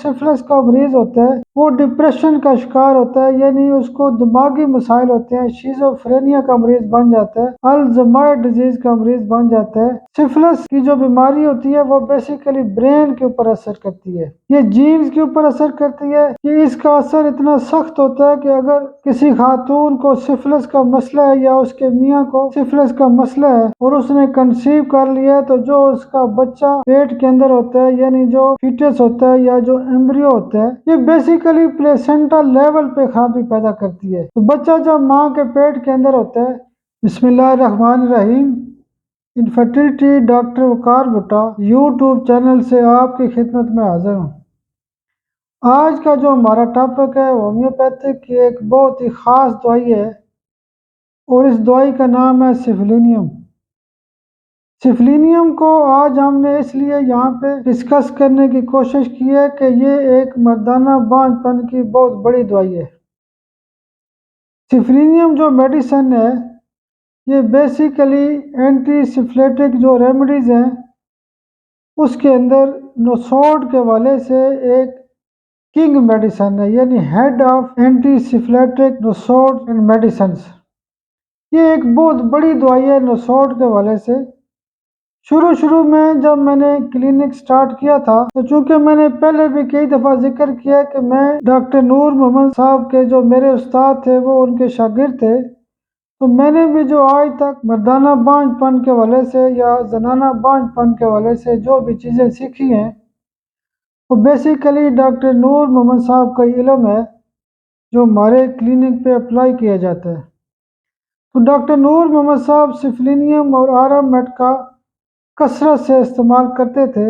سفلس کا مریض ہوتا ہے وہ ڈپریشن کا شکار ہوتا ہے، یعنی اس کو دماغی مسائل ہوتے ہیں، شیزوفرینیا کا مریض بن جاتا ہے، الزائمر ڈیزیز کا مریض بن جاتا ہے۔ سفلس کی جو بیماری ہوتی ہے وہ بیسیکلی برین کے اوپر اثر کرتی ہے، یہ جینز کے اوپر اثر کرتی ہے کہ اس کا اثر اتنا سخت ہوتا ہے کہ اگر کسی خاتون کو سفلس کا مسئلہ ہے یا اس کے میاں کو سفلس کا مسئلہ ہے اور اس نے کنسیو کر لیا تو جو اس کا بچہ پیٹ کے اندر ہوتا ہے، یعنی جو فیٹس ہوتا ہے یا جو ایمبریو ہوتا ہے، یہ بیسیکلی پلیسنٹا لیول پہ خرابی پیدا کرتی ہے۔ تو بچہ جب ماں کے پیٹ کے اندر ہوتا ہے، بسم اللہ الرحمن الرحیم، انفرٹیلٹی ڈاکٹر وقار بھٹا یوٹیوب چینل سے آپ کی خدمت میں حاضر ہوں۔ آج کا جو ہمارا ٹاپک ہے ہومیوپیتھک کی ایک بہت ہی خاص دوائی ہے اور اس دوائی کا نام ہے سفلینیم۔ سفلینیم کو آج ہم نے اس لیے یہاں پہ ڈسکس کرنے کی کوشش کی ہے کہ یہ ایک مردانہ بانجھ پن کی بہت بڑی دوائی ہے۔ سفلینیم جو میڈیسن ہے یہ بیسیکلی اینٹی سفلیٹک جو ریمیڈیز ہیں اس کے اندر نوسوڈ کے والے سے ایک کنگ میڈیسن ہے، یعنی head of antisyphilitic nosode and medicines. یہ ایک بہت بڑی دوائی ہے نوسوڈ کے والے سے۔ شروع میں جب میں نے کلینک سٹارٹ کیا تھا تو چونکہ میں نے پہلے بھی کئی دفعہ ذکر کیا کہ میں ڈاکٹر نور محمد صاحب کے جو میرے استاد تھے وہ ان کے شاگرد تھے، تو میں نے بھی جو آج تک مردانہ بانجھ پن کے والے سے یا زنانہ بانجھ پن کے والے سے جو بھی چیزیں سیکھی ہیں وہ بیسیکلی ڈاکٹر نور محمد صاحب کا علم ہے جو ہمارے کلینک پہ اپلائی کیا جاتا ہے۔ تو ڈاکٹر نور محمد صاحب سفلینیم اور آرام میٹ کا کثرت سے استعمال کرتے تھے۔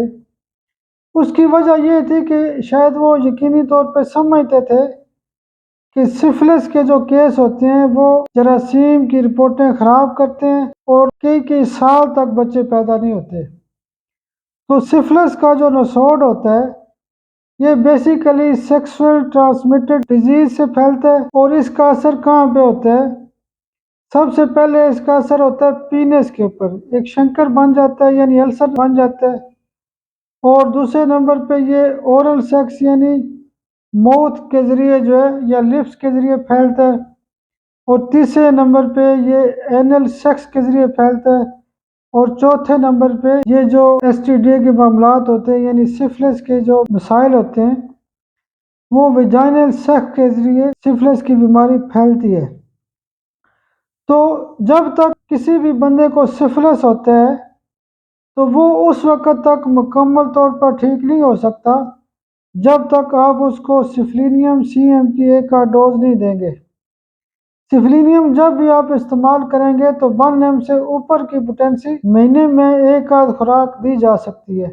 اس کی وجہ یہ تھی کہ شاید وہ یقینی طور پہ سمجھتے تھے کہ سفلس کے جو کیس ہوتے ہیں وہ جراثیم کی رپورٹیں خراب کرتے ہیں اور کئی سال تک بچے پیدا نہیں ہوتے۔ تو سفلس کا جو نوسوڈ ہوتا ہے یہ بیسیکلی سیکسول ٹرانسمیٹڈ ڈیزیز سے پھیلتا ہے، اور اس کا اثر کہاں پہ ہوتا ہے؟ سب سے پہلے اس کا اثر ہوتا ہے پینس کے اوپر، ایک شنکر بن جاتا ہے یعنی السر بن جاتا ہے، اور دوسرے نمبر پہ یہ اورل سیکس یعنی موت کے ذریعے جو ہے یا لپس کے ذریعے پھیلتا ہے، اور تیسرے نمبر پہ یہ اینل سیکس کے ذریعے پھیلتا ہے، اور چوتھے نمبر پہ یہ جو ایس ٹی ڈی کے معاملات ہوتے ہیں یعنی سفلس کے جو مسائل ہوتے ہیں وہ ویجائنل سیکس کے ذریعے سفلس کی بیماری پھیلتی ہے۔ تو جب تک کسی بھی بندے کو سفلس ہوتا ہے تو وہ اس وقت تک مکمل طور پر ٹھیک نہیں ہو سکتا جب تک آپ اس کو سفلینیم CM کی ایک ڈوز نہیں دیں گے۔ سفلینیم جب بھی آپ استعمال کریں گے تو 1 mg سے اوپر کی پوٹینسی مہینے میں ایک آدھ خوراک دی جا سکتی ہے۔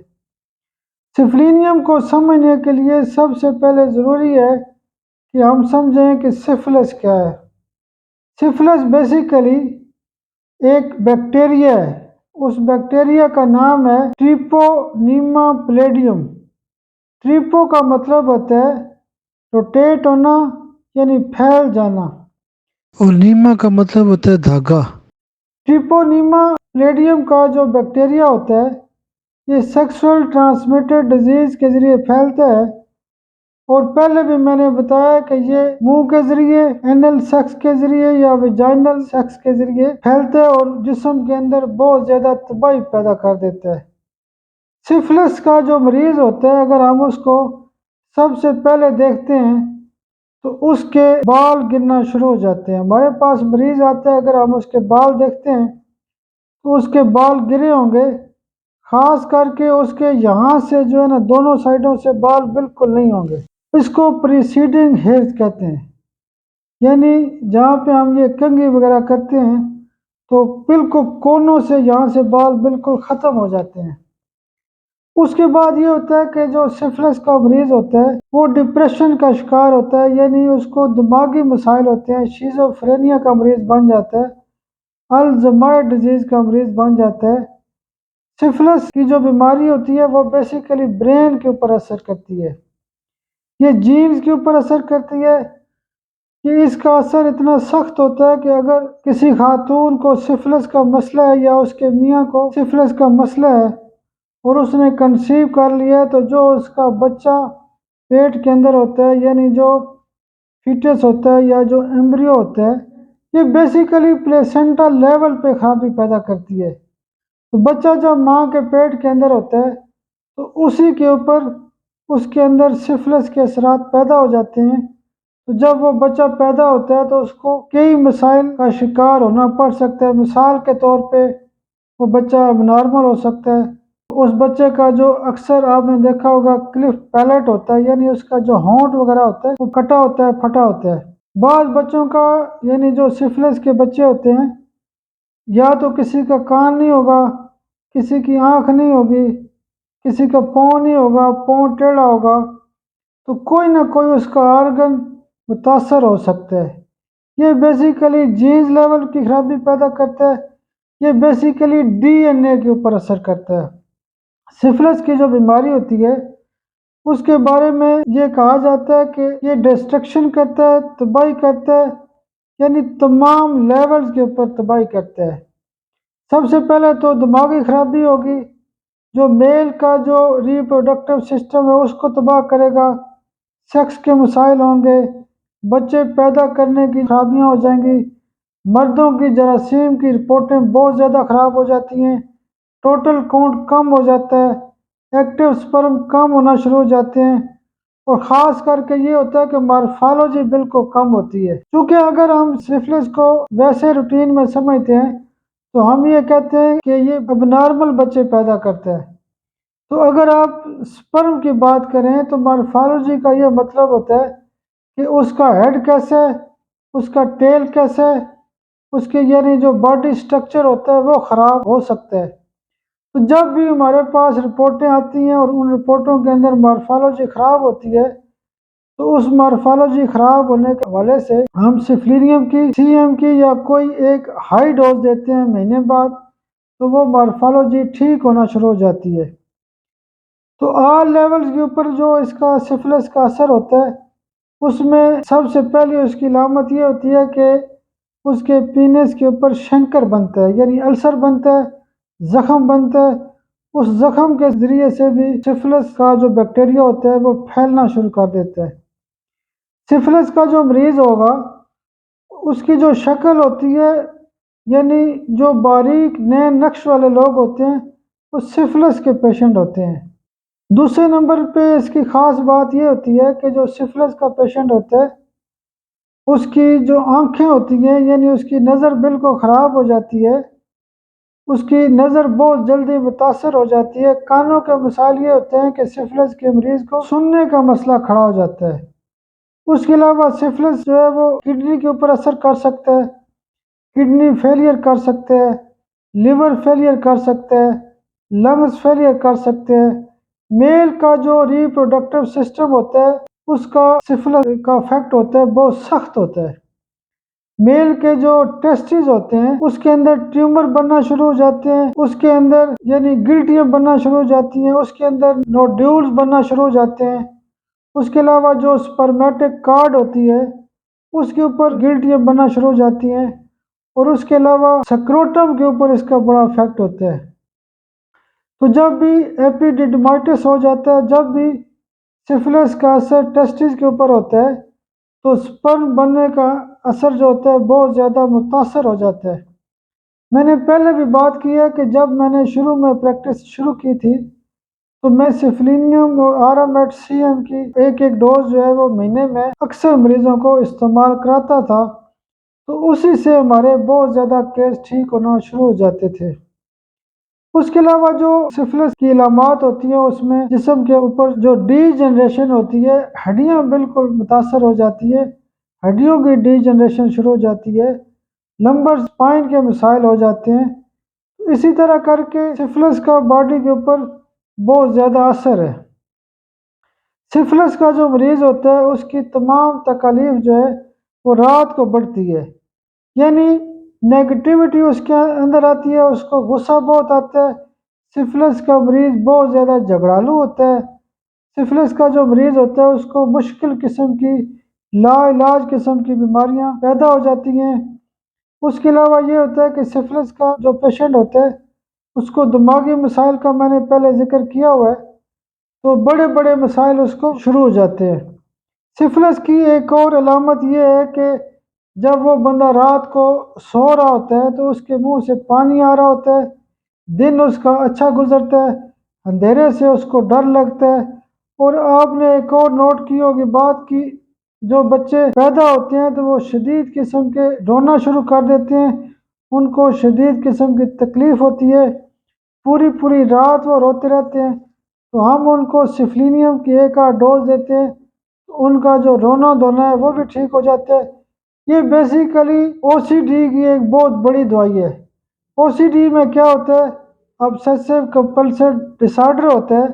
سفلینیم کو سمجھنے کے لیے سب سے پہلے ضروری ہے کہ ہم سمجھیں کہ سفلس کیا ہے۔ سفلس بیسیکلی ایک بیکٹیریا ہے، اس بیکٹیریا کا نام ہے ٹریپونیما پلیڈیم۔ ٹریپو کا مطلب ہوتا ہے روٹیٹ ہونا یعنی پھیل جانا، اور نیما کا مطلب ہوتا ہے دھاگا۔ ٹریپونیما پلیڈیم کا جو بیکٹیریا ہوتا ہے یہ سیکسول ٹرانسمیٹڈ ڈیزیز کے ذریعے پھیلتا ہے، اور پہلے بھی میں نے بتایا کہ یہ منہ کے ذریعے، اینل سیکس کے ذریعے یا ویجائنل سیکس کے ذریعے پھیلتا ہے اور جسم کے اندر بہت زیادہ تباہی پیدا کر دیتا ہے۔ سفلس کا جو مریض ہوتا ہے اگر ہم اس کو سب سے پہلے دیکھتے ہیں تو اس کے بال گرنا شروع ہو جاتے ہیں۔ ہمارے پاس مریض آتا ہے، اگر ہم اس کے بال دیکھتے ہیں تو اس کے بال گرے ہوں گے، خاص کر کے اس کے یہاں سے جو ہے نا دونوں سائڈوں سے بال بالکل نہیں ہوں گے۔ اس کو پریسیڈنگ ہیئرز کہتے ہیں، یعنی جہاں پہ ہم یہ کنگھی وغیرہ کرتے ہیں تو بالکل کونوں سے یہاں سے بال بالکل ختم ہو جاتے ہیں۔ اس کے بعد یہ ہوتا ہے کہ جو سفلس کا مریض ہوتا ہے وہ ڈپریشن کا شکار ہوتا ہے، یعنی اس کو دماغی مسائل ہوتے ہیں، شیزوفرینیا کا مریض بن جاتا ہے، الزائمر ڈیزیز کا مریض بن جاتا ہے۔ سفلس کی جو بیماری ہوتی ہے وہ بیسیکلی برین کے اوپر اثر کرتی ہے، یہ جینز کے اوپر اثر کرتی ہے کہ اس کا اثر اتنا سخت ہوتا ہے کہ اگر کسی خاتون کو سفلس کا مسئلہ ہے یا اس کے میاں کو سفلس کا مسئلہ ہے اور اس نے کنسیو کر لیا تو جو اس کا بچہ پیٹ کے اندر ہوتا ہے، یعنی جو فیٹس ہوتا ہے یا جو ایمبریو ہوتا ہے، یہ بیسیکلی پلیسنٹا لیول پہ خرابی پیدا کرتی ہے۔ تو بچہ جب ماں کے پیٹ کے اندر ہوتا ہے تو اسی کے اوپر اس کے اندر سفلس کے اثرات پیدا ہو جاتے ہیں۔ تو جب وہ بچہ پیدا ہوتا ہے تو اس کو کئی مسائل کا شکار ہونا پڑ سکتا ہے۔ مثال کے طور پہ وہ بچہ اب نارمل ہو سکتا ہے، اس بچے کا جو اکثر آپ نے دیکھا ہوگا کلف پیلٹ ہوتا ہے، یعنی اس کا جو ہونٹ وغیرہ ہوتا ہے وہ کٹا ہوتا ہے، پھٹا ہوتا ہے۔ بعض بچوں کا یعنی جو سفلس کے بچے ہوتے ہیں، یا تو کسی کا کان نہیں ہوگا، کسی کی آنکھ نہیں ہوگی، کسی کا پاؤں نہیں ہوگا، پاؤں ٹیڑھا ہوگا، تو کوئی نہ کوئی اس کا آرگن متاثر ہو سکتا ہے۔ یہ بیسیکلی جینز لیول کی خرابی پیدا کرتا ہے، یہ بیسیکلی ڈی این اے کے اوپر اثر کرتا ہے۔ سفلس کی جو بیماری ہوتی ہے اس کے بارے میں یہ کہا جاتا ہے کہ یہ ڈسٹرکشن کرتا ہے، تباہی کرتا ہے، یعنی تمام لیولز کے اوپر تباہی کرتا ہے۔ سب سے پہلے تو دماغی خرابی ہوگی، جو میل کا جو ریپروڈکٹیو سسٹم ہے اس کو تباہ کرے گا، سیکس کے مسائل ہوں گے، بچے پیدا کرنے کی خرابیاں ہو جائیں گی، مردوں کی جراثیم کی رپورٹیں بہت زیادہ خراب ہو جاتی ہیں، ٹوٹل کاؤنٹ کم ہو جاتا ہے، ایکٹیو سپرم کم ہونا شروع ہو جاتے ہیں، اور خاص کر کے یہ ہوتا ہے کہ مارفالوجی بالکل کم ہوتی ہے۔ کیونکہ اگر ہم سفلس کو ویسے روٹین میں سمجھتے ہیں تو ہم یہ کہتے ہیں کہ یہ اب نارمل بچے پیدا کرتا ہے۔ تو اگر آپ سپرم کی بات کریں تو مارفالوجی کا یہ مطلب ہوتا ہے کہ اس کا ہیڈ کیسا ہے، اس کا ٹیل کیسا ہے، اس کے یعنی جو باڈی سٹرکچر ہوتا ہے وہ خراب ہو سکتا ہے۔ تو جب بھی ہمارے پاس رپورٹیں آتی ہیں اور ان رپورٹوں کے اندر مارفالوجی خراب ہوتی ہے تو اس مارفالوجی خراب ہونے کے حوالے سے ہم سفلیریم کی، سی ایم کی یا کوئی ایک ہائی ڈوز دیتے ہیں مہینے بعد، تو وہ مارفالوجی ٹھیک ہونا شروع ہو جاتی ہے۔ تو آل لیولز کے اوپر جو اس کا سفلس کا اثر ہوتا ہے اس میں سب سے پہلی اس کی علامت یہ ہوتی ہے کہ اس کے پینس کے اوپر شنکر بنتا ہے، یعنی السر بنتا ہے، زخم بنتا ہے۔ اس زخم کے ذریعے سے بھی سفلس کا جو بیکٹیریا ہوتا ہے وہ پھیلنا شروع کر دیتا ہے۔ سفلس کا جو مریض ہوگا اس کی جو شکل ہوتی ہے، یعنی جو باریک نئے نقش والے لوگ ہوتے ہیں وہ سفلس کے پیشنٹ ہوتے ہیں۔ دوسرے نمبر پہ اس کی خاص بات یہ ہوتی ہے کہ جو سفلس کا پیشنٹ ہوتا ہے اس کی جو آنکھیں ہوتی ہیں، یعنی اس کی نظر بالکل خراب ہو جاتی ہے، اس کی نظر بہت جلدی متاثر ہو جاتی ہے۔ کانوں کے مسائل یہ ہوتے ہیں کہ سفلس کے مریض کو سننے کا مسئلہ کھڑا ہو جاتا ہے۔ اس کے علاوہ سفلس جو ہے وہ کڈنی کے اوپر اثر کر سکتا ہے، کڈنی فیلئر کر سکتے ہیں، لیور فیلئر کر سکتے ہیں، لنگز فیلئر کر سکتے ہیں۔ میل کا جو ریپروڈکٹیو سسٹم ہوتا ہے اس کا سفلس کا افیکٹ ہوتا ہے بہت سخت ہوتا ہے۔ میل کے جو ٹیسٹیز ہوتے ہیں اس کے اندر ٹیومر بننا شروع ہو جاتے ہیں، اس کے اندر یعنی گلٹیاں بننا شروع ہو جاتی ہیں، اس کے اندر نوڈیولز بننا شروع ہو جاتے ہیں۔ اس کے علاوہ جو سپرمیٹک کارڈ ہوتی ہے اس کے اوپر گلٹیاں بننا شروع ہو جاتی ہیں، اور اس کے علاوہ سکروٹم کے اوپر اس کا بڑا افیکٹ ہوتا ہے۔ تو جب بھی ایپیڈیڈمائٹس ہو جاتا ہے، جب بھی سفلس کا اثر ٹیسٹس کے اوپر ہوتا ہے تو سپرم بننے کا اثر جو ہوتا ہے بہت زیادہ متاثر ہو جاتا ہے۔ میں نے پہلے بھی بات کی ہے کہ جب میں نے شروع میں پریکٹس شروع کی تھی تو میں سفلینیم اور آرامٹ سی ایم کی ایک ڈوز جو ہے وہ مہینے میں اکثر مریضوں کو استعمال کراتا تھا، تو اسی سے ہمارے بہت زیادہ کیس ٹھیک ہونا شروع ہو جاتے تھے۔ اس کے علاوہ جو سفلس کی علامات ہوتی ہیں اس میں جسم کے اوپر جو ڈی جنریشن ہوتی ہے، ہڈیاں بالکل متاثر ہو جاتی ہے، ہڈیوں کی ڈی جنریشن شروع ہو جاتی ہے، لمبر سپائن کے مسائل ہو جاتے ہیں۔ اسی طرح کر کے سفلس کا باڈی کے اوپر بہت زیادہ اثر ہے۔ سفلس کا جو مریض ہوتا ہے اس کی تمام تکالیف جو ہے وہ رات کو بڑھتی ہے، یعنی نیگیٹیوٹی اس کے اندر آتی ہے، اس کو غصہ بہت آتا ہے۔ سفلس کا مریض بہت زیادہ جھگڑالو ہوتا ہے۔ سفلس کا جو مریض ہوتا ہے اس کو مشکل قسم کی لا علاج قسم کی بیماریاں پیدا ہو جاتی ہیں۔ اس کے علاوہ یہ ہوتا ہے کہ سفلس کا جو پیشنٹ ہوتا ہے اس کو دماغی مسائل کا میں نے پہلے ذکر کیا ہوا ہے، تو بڑے بڑے مسائل اس کو شروع ہو جاتے ہیں۔ سفلس کی ایک اور علامت یہ ہے کہ جب وہ بندہ رات کو سو رہا ہوتا ہے تو اس کے منہ سے پانی آ رہا ہوتا ہے، دن اس کا اچھا گزرتا ہے، اندھیرے سے اس کو ڈر لگتا ہے۔ اور آپ نے ایک اور نوٹ کی ہوگی بات کی، جو بچے پیدا ہوتے ہیں تو وہ شدید قسم کے رونا شروع کر دیتے ہیں، ان کو شدید قسم کی تکلیف ہوتی ہے، پوری پوری رات وہ روتے رہتے ہیں، تو ہم ان کو سفلینیم کی 1-8 ڈوز دیتے ہیں، ان کا جو رونا دھونا ہے وہ بھی ٹھیک ہو جاتا ہے۔ یہ بیسیکلی او سی ڈی کی ایک بہت بڑی دوائی ہے۔ او سی ڈی میں کیا ہوتا ہے؟ obsessive compulsive disorder ہوتا ہے،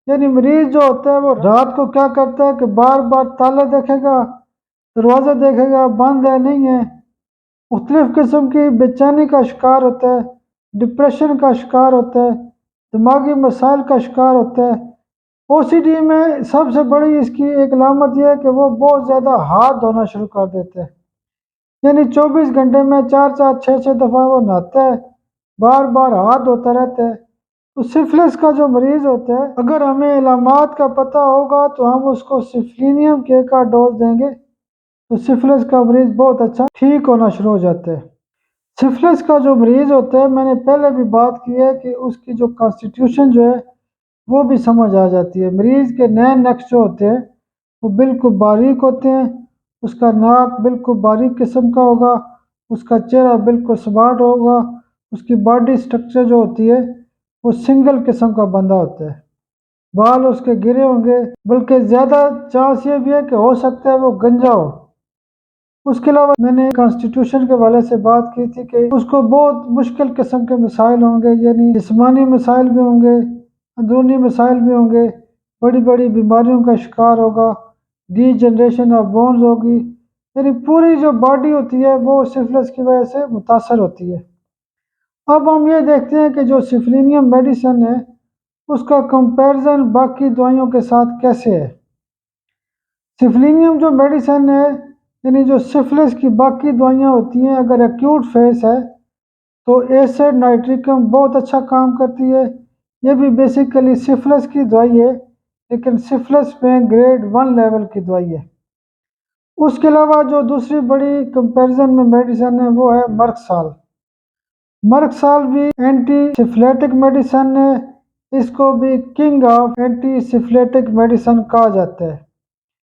یعنی مریض جو ہوتا ہے وہ رات کو کیا کرتا ہے کہ بار بار تالا دیکھے گا، دروازہ دیکھے گا بند ہے نہیں ہے، مختلف قسم کی بے چینی کا شکار ہوتا ہے، ڈپریشن کا شکار ہوتا ہے، دماغی مسائل کا شکار ہوتا ہے۔ او سی ڈی میں سب سے بڑی اس کی ایک علامت یہ ہے کہ وہ بہت زیادہ ہاتھ دھونا شروع کر دیتے ہیں، یعنی 24 گھنٹے میں 4-4 6-6 دفعہ وہ نہاتا ہے، بار بار ہاتھ دھوتا رہتا ہے۔ تو سفلس کا جو مریض ہوتا ہے، اگر ہمیں علامات کا پتہ ہوگا تو ہم اس کو سفلینیم کے 1-8 ڈوز دیں گے تو سفلس کا مریض بہت اچھا ٹھیک ہونا شروع ہو جاتا ہے۔ سفلس کا جو مریض ہوتا ہے، میں نے پہلے بھی بات کی ہے کہ اس کی جو کانسٹیٹیوشن جو ہے وہ بھی سمجھ آ جاتی ہے۔ مریض کے نئے نقش جو ہوتے ہیں وہ بالکل باریک ہوتے ہیں، اس کا ناک بالکل باریک قسم کا ہوگا، اس کا چہرہ بالکل سمارٹ ہوگا، اس کی باڈی سٹرکچر جو ہوتی ہے وہ سنگل قسم کا بندہ ہوتا ہے، بال اس کے گرے ہوں گے، بلکہ زیادہ چانس یہ بھی ہے کہ ہو سکتا ہے وہ گنجا ہو۔ اس کے علاوہ میں نے کانسٹیٹیوشن کے حوالے سے بات کی تھی کہ اس کو بہت مشکل قسم کے مسائل ہوں گے، یعنی جسمانی مسائل بھی ہوں گے، اندرونی مسائل بھی ہوں گے، بڑی بڑی بیماریوں کا شکار ہوگا، ڈی جنریشن آف بونز ہوگی، یعنی پوری جو باڈی ہوتی ہے وہ سفلس کی وجہ سے متاثر ہوتی ہے۔ اب ہم یہ دیکھتے ہیں کہ جو سفلینیم میڈیسن ہے اس کا کمپیرزن باقی دوائیوں کے ساتھ کیسے ہے۔ سفلینیم جو میڈیسن ہے، یعنی جو سفلس کی باقی دوائیاں ہوتی ہیں، اگر ایکیوٹ فیس ہے تو ایسڈ نائٹریکم بہت اچھا کام کرتی ہے، یہ بھی بیسیکلی سفلس کی دوائی ہے، لیکن سفلس میں گریڈ 1 لیول کی دوائی ہے۔ اس کے علاوہ جو دوسری بڑی کمپیرزن میں میڈیسن ہے وہ ہے مرکسال۔ مرکسال بھی اینٹی سفلیٹک میڈیسن ہے، اس کو بھی کنگ آف اینٹی سفلیٹک میڈیسن کہا جاتا ہے۔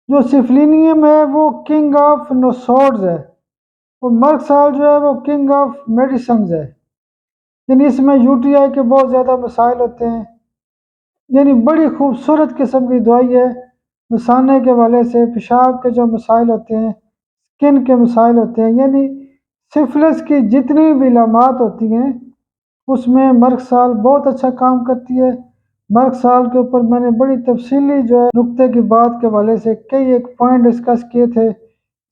جو سفلینیم ہے وہ کنگ آف نوسوڈز ہے، اور مرکسال جو ہے وہ کنگ آف میڈیسنز ہے، یعنی اس میں یو ٹی آئی کے بہت زیادہ مسائل ہوتے ہیں، یعنی بڑی خوبصورت قسم کی دوائی ہے۔ مثانے کے حوالے سے پیشاب کے جو مسائل ہوتے ہیں، اسکن کے مسائل ہوتے ہیں، یعنی سفلس کی جتنی بھی علامات ہوتی ہیں اس میں مرکسال بہت اچھا کام کرتی ہے۔ مرکسال کے اوپر میں نے بڑی تفصیلی جو ہے نقطے کی بات کے حوالے سے کئی ایک پوائنٹ ڈسکس کیے تھے،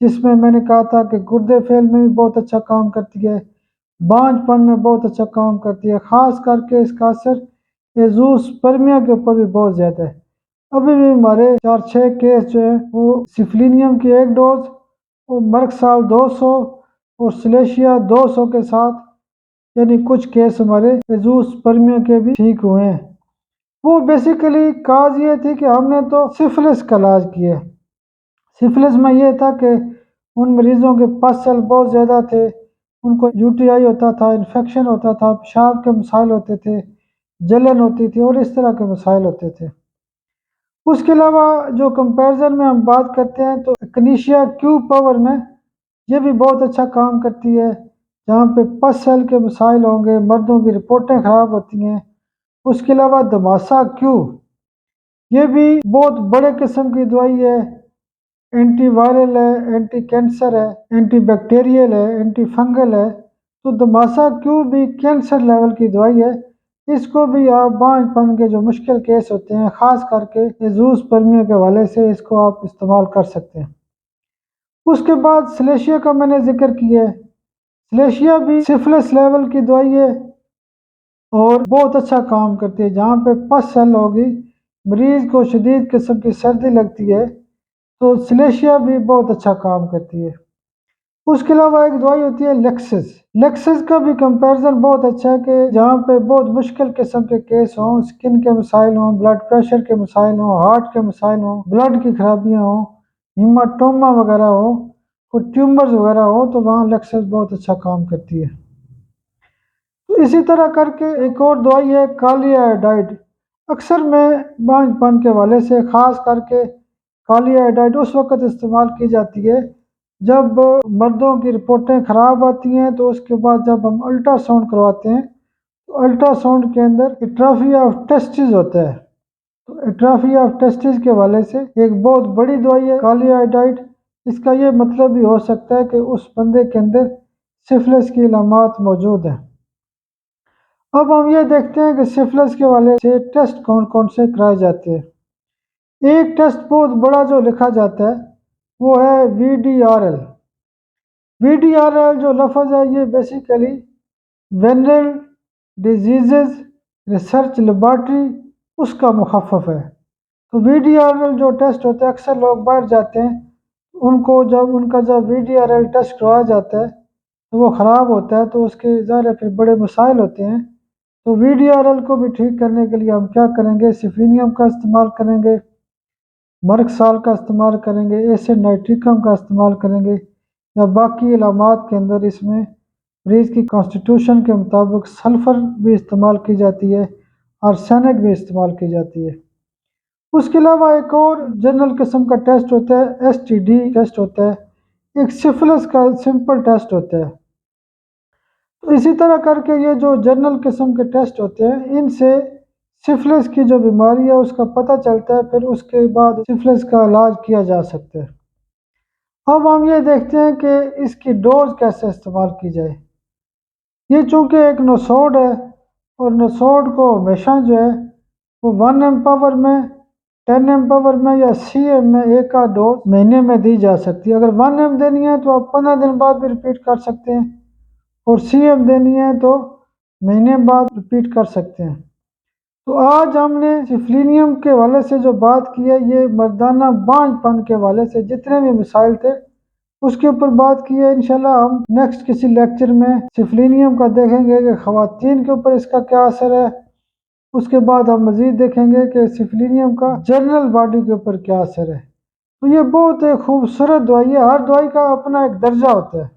جس میں نے کہا تھا کہ گردے فیل میں بھی بہت اچھا کام کرتی ہے، بانجھ پن میں بہت اچھا کام کرتی ہے، خاص کر کے اس کا اثر ایزوسپرمیا کے اوپر بھی بہت زیادہ ہے۔ ابھی بھی ہمارے 4-6 کیس جو ہیں وہ سفلینیم کی 1 ڈوز اور مرکسال 200 اور سلیشیا 200 کے ساتھ، یعنی کچھ کیس ہمارے ایزوسپرمیا کے بھی ٹھیک ہوئے ہیں۔ وہ بیسیکلی کاز یہ تھی کہ ہم نے تو سفلس کا علاج کیا۔ سفلس میں یہ تھا کہ ان مریضوں کے پسل بہت زیادہ تھے، ان کو یو ٹی آئی ہوتا تھا، انفیکشن ہوتا تھا، پیشاب کے مسائل ہوتے تھے، جلن ہوتی تھی اور اس طرح کے مسائل ہوتے تھے۔ اس کے علاوہ جو کمپیرزن میں ہم بات کرتے ہیں تو کنیشیا کیو پاور میں یہ بھی بہت اچھا کام کرتی ہے، جہاں پہ پس سیل کے مسائل ہوں گے، مردوں کی رپورٹیں خراب ہوتی ہیں۔ اس کے علاوہ دماسا کیو یہ بھی بہت بڑے قسم کی دوائی ہے، اینٹی وائرل ہے، اینٹی کینسر ہے، اینٹی بیکٹیریل ہے، اینٹی فنگل ہے، تو دماسا کیو بھی کینسر لیول کی دوائی ہے۔ اس کو بھی آپ بانجھ پن کے جو مشکل کیس ہوتے ہیں، خاص کر کے ایزوسپرمیا کے حوالے سے اس کو آپ استعمال کر سکتے ہیں۔ اس کے بعد سلیشیا کا میں نے ذکر کیا ہے، سلیشیا بھی سفلس لیول کی دوائی ہے اور بہت اچھا کام کرتی ہے۔ جہاں پہ پس سیل ہوگی، مریض کو شدید قسم کی سردی لگتی ہے تو سلیشیا بھی بہت اچھا کام کرتی ہے۔ اس کے علاوہ ایک دوائی ہوتی ہے لیکسس کا بھی کمپیریزن بہت اچھا ہے کہ جہاں پہ بہت مشکل قسم کے کیس ہوں، اسکن کے مسائل ہوں، بلڈ پریشر کے مسائل ہوں، ہارٹ کے مسائل ہوں، بلڈ کی خرابیاں ہوں، ہیماٹوما وغیرہ ہو، کوئی ٹیومرز وغیرہ ہو، تو وہاں لیکسس بہت اچھا کام کرتی ہے۔ تو اسی طرح کر کے ایک اور دوائی ہے کالی آئوڈائڈ۔ اکثر میں بانجھ پن کے حوالے سے خاص کر کے کالی آئوڈائڈ اس وقت استعمال کی جاتی ہے جب مردوں کی رپورٹیں خراب آتی ہیں، تو اس کے بعد جب ہم الٹرا ساؤنڈ کرواتے ہیں تو الٹرا ساؤنڈ کے اندر ایٹرافی آف ٹیسٹس ہوتا ہے۔ تو ایٹرافی آف ٹیسٹس کے حوالے سے ایک بہت بڑی دوائی ہے کالی آئوڈائڈ۔ اس کا یہ مطلب بھی ہو سکتا ہے کہ اس بندے کے اندر سفلس کی علامات موجود ہیں۔ اب ہم یہ دیکھتے ہیں کہ سفلس کے حوالے سے ٹیسٹ کون کون سے کرائے جاتے ہیں۔ ایک ٹیسٹ بہت بڑا جو لکھا جاتا ہے وہ ہے VDRL۔ VDRL جو لفظ ہے یہ بیسیکلی وینرل ڈیزیزز ریسرچ لیبارٹری اس کا مخفف ہے۔ تو VDRL جو ٹیسٹ ہوتا ہے، اکثر لوگ باہر جاتے ہیں، ان کا جب VDRL ٹیسٹ کروایا جاتا ہے تو وہ خراب ہوتا ہے، تو اس کے ظاہر پھر بڑے مسائل ہوتے ہیں۔ تو VDRL کو بھی ٹھیک کرنے کے لیے ہم کیا کریں گے؟ سفینیم کا استعمال کریں گے، مرک سال کا استعمال کریں گے، ایسڈ نائٹریکم کا استعمال کریں گے، یا باقی علامات کے اندر اس میں مریض کی کانسٹیٹیوشن کے مطابق سلفر بھی استعمال کی جاتی ہے، آرسینک بھی استعمال کی جاتی ہے۔ اس کے علاوہ ایک اور جنرل قسم کا ٹیسٹ ہوتا ہے STD ٹیسٹ ہوتا ہے، ایک سفلس کا سمپل ٹیسٹ ہوتا ہے۔ تو اسی طرح کر کے یہ جو جنرل قسم کے ٹیسٹ ہوتے ہیں، ان سے سفلس کی جو بیماری ہے اس کا پتہ چلتا ہے، پھر اس کے بعد سفلس کا علاج کیا جا سکتا ہے۔ اب ہم یہ دیکھتے ہیں کہ اس کی ڈوز کیسے استعمال کی جائے۔ یہ چونکہ ایک نوسوڈ ہے، اور نوسوڈ کو ہمیشہ جو ہے وہ 1 ایم پاور میں، 10 ایم پاور میں یا CM میں ایک آدھ ڈوز مہینے میں دی جا سکتی ہے۔ اگر 1 ایم دینی ہے تو آپ 15 دن بعد بھی ریپیٹ کر سکتے ہیں، اور CM دینی ہے تو مہینے بعد ریپیٹ کر سکتے ہیں۔ تو آج ہم نے سفلینیم کے حوالے سے جو بات کی ہے، یہ مردانہ بانجھ پن کے حوالے سے جتنے بھی مسائل تھے اس کے اوپر بات کی ہے۔ انشاءاللہ ہم نیکسٹ کسی لیکچر میں سفلینیم کا دیکھیں گے کہ خواتین کے اوپر اس کا کیا اثر ہے۔ اس کے بعد ہم مزید دیکھیں گے کہ سفلینیم کا جنرل باڈی کے اوپر کیا اثر ہے۔ تو یہ بہت ایک خوبصورت دوائی ہے، ہر دوائی کا اپنا ایک درجہ ہوتا ہے،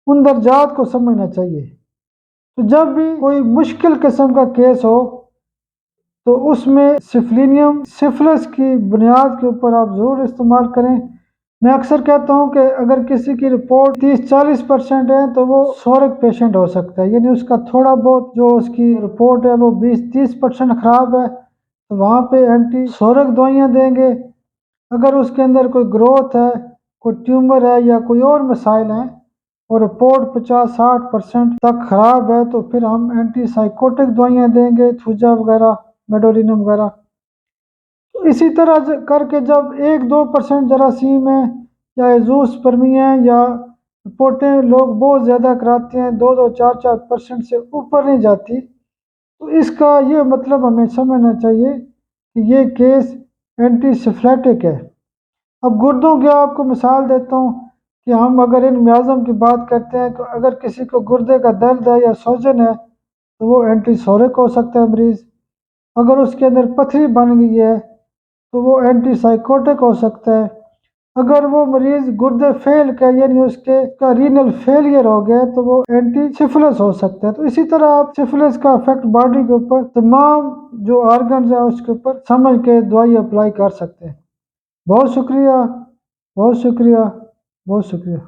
ان درجات کو سمجھنا چاہیے۔ تو جب بھی کوئی مشکل قسم کا کیس ہو تو اس میں سفلینیم سفلس کی بنیاد کے اوپر آپ ضرور استعمال کریں۔ میں اکثر کہتا ہوں کہ اگر کسی کی رپورٹ 30-40% ہے تو وہ سورک پیشنٹ ہو سکتا ہے، یعنی اس کا تھوڑا بہت جو اس کی رپورٹ ہے وہ 20-30% خراب ہے، تو وہاں پہ اینٹی سورک دوائیاں دیں گے۔ اگر اس کے اندر کوئی گروتھ ہے، کوئی ٹیومر ہے یا کوئی اور مسائل ہیں، اور رپورٹ 50-60% تک خراب ہے، تو پھر ہم اینٹی سائیکوٹک دوائیاں دیں گے، تھوجا وغیرہ، میڈورینم وغیرہ۔ تو اسی طرح کر کے جب 1-2% جراثیم ہیں یا ایزوسپرمی ہیں، یا رپورٹیں لوگ بہت زیادہ کراتے ہیں، 2-4% سے اوپر نہیں جاتی، تو اس کا یہ مطلب ہمیں سمجھنا چاہیے کہ یہ کیس اینٹی سفلیٹک ہے۔ اب گردوں کی آپ کو مثال دیتا ہوں کہ ہم اگر ان میازم کی بات کرتے ہیں کہ اگر کسی کو گردے کا درد ہے یا سوجن ہے تو وہ اینٹی سورک ہو سکتا ہے مریض۔ اگر اس کے اندر پتھری بن گئی ہے تو وہ اینٹی سائیکوٹک ہو سکتا ہے۔ اگر وہ مریض گردے فیل کا یعنی اس کا رینل فیلئر ہو گیا تو وہ اینٹی سفلس ہو سکتا ہے۔ تو اسی طرح آپ سفلس کا افیکٹ باڈی کے اوپر تمام جو آرگنز ہیں اس کے اوپر سمجھ کے دوائی اپلائی کر سکتے ہیں۔ بہت شکریہ، بہت شکریہ، بہت شکریہ۔